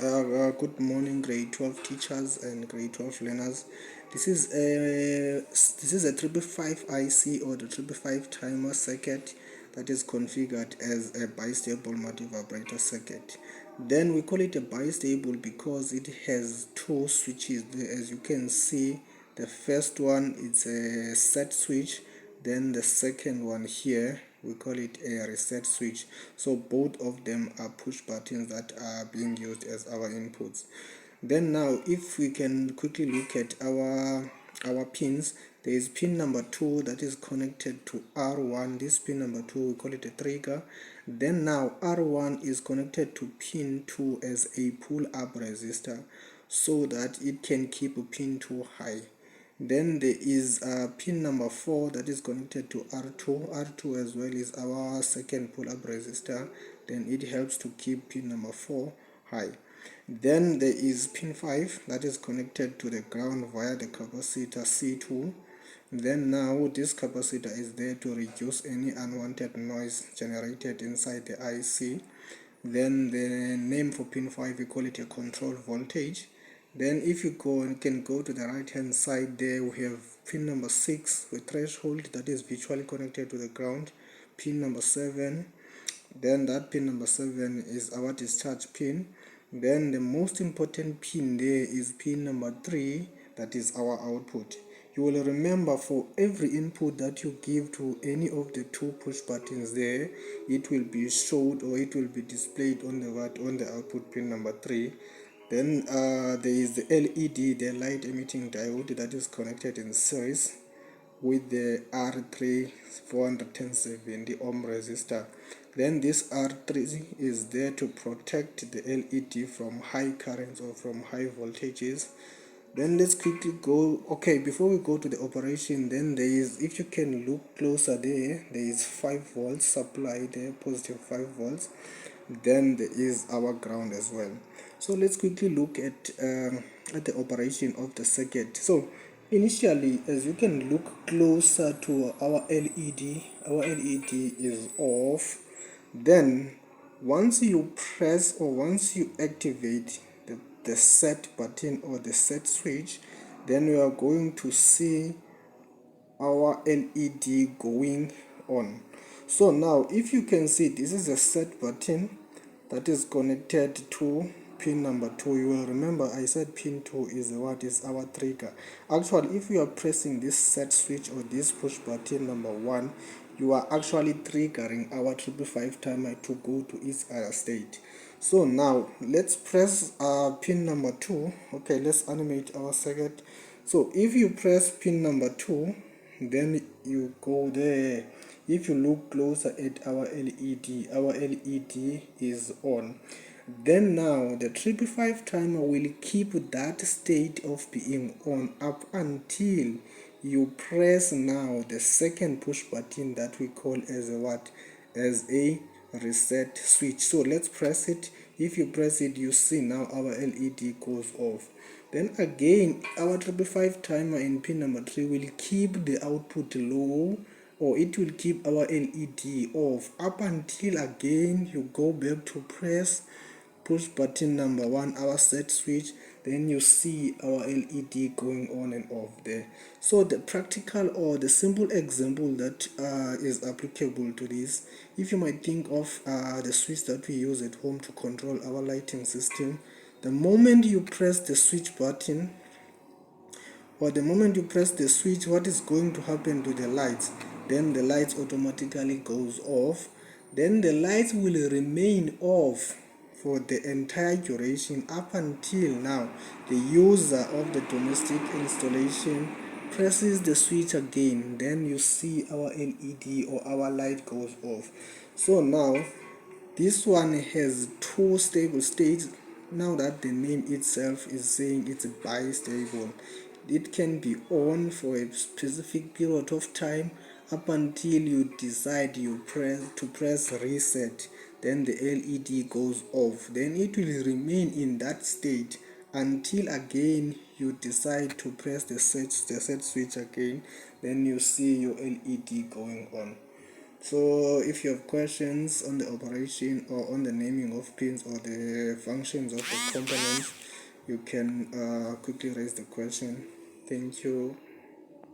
Good morning, grade 12 teachers and grade 12 learners. This is a 555 IC or the 555 timer circuit that is configured as a bistable multi-vibrator circuit. Then we call it a bistable because it has two switches. As you can see, the first one is a set switch, then the second one here we call it a reset switch. So both of them are push buttons that are being used as our inputs. Then now if we can quickly look at our pins, there is pin number 2 that is connected to R1. This pin number 2 we call it a trigger. Then now R1 is connected to pin 2 as a pull up resistor so that it can keep pin 2 high. Then there is pin number 4 that is connected to R2 as well is our second pull-up resistor. Then it helps to keep pin number 4 high. Then there is pin 5 that is connected to the ground via the capacitor C2. Then now this capacitor is there to reduce any unwanted noise generated inside the IC. Then the name for pin 5, we call it a control voltage. Then if you can go to the right hand side, there we have pin number 6 with threshold that is virtually connected to the ground. Pin number 7, then that pin number 7 is our discharge pin. Then the most important pin there is pin number 3, that is our output. You will remember for every input that you give to any of the two push buttons there, it will be showed or it will be displayed on the output pin number 3. Then there is the LED, the light emitting diode, that is connected in series with the R3 470 ohm resistor. Then this R3 is there to protect the LED from high currents or from high voltages. Then let's quickly go, okay, before we go to the operation, then there is, if you can look closer there is 5 volts supply there, positive 5 volts. Then there is our ground as well. So let's quickly look at the operation of the circuit. So initially, as you can look closer to our LED is off. Then once you press or once you activate the set button or the set switch, then we are going to see our LED going on. So now if you can see, this is a set button that is connected to pin number 2. You will remember I said pin 2 is what is our trigger. Actually, if you are pressing this set switch or this push button number 1, you are actually triggering our 555 timer to go to its other state. So now let's press pin number 2. Okay, let's animate our circuit. So if you press pin number 2, then you go there. If you look closer at our LED is on. Then now the 555 timer will keep that state of being on up until you press now the second push button that we call as a reset switch. So let's press it. If you press it, you see now our LED goes off. Then again our 555 timer in pin number 3 will keep the output low, or it will keep our LED off up until again you go back to press push button number 1, our set switch. Then you see our LED going on and off there. So the practical or the simple example that is applicable to this, if you might think of the switch that we use at home to control our lighting system, the moment you press the switch button or the moment you press the switch, what is going to happen to the lights? Then the lights automatically goes off. Then the lights will remain off for the entire duration up until now the user of the domestic installation presses the switch again. Then you see our LED or our light goes off. So now this one has two stable states. Now that the name itself is saying it's bistable, it can be on for a specific period of time up until you decide to press reset. Then the LED goes off. Then it will remain in that state until again you decide to press the set switch again. Then you see your LED going on. So if you have questions on the operation or on the naming of pins or the functions of the components, you can quickly raise the question. Thank you.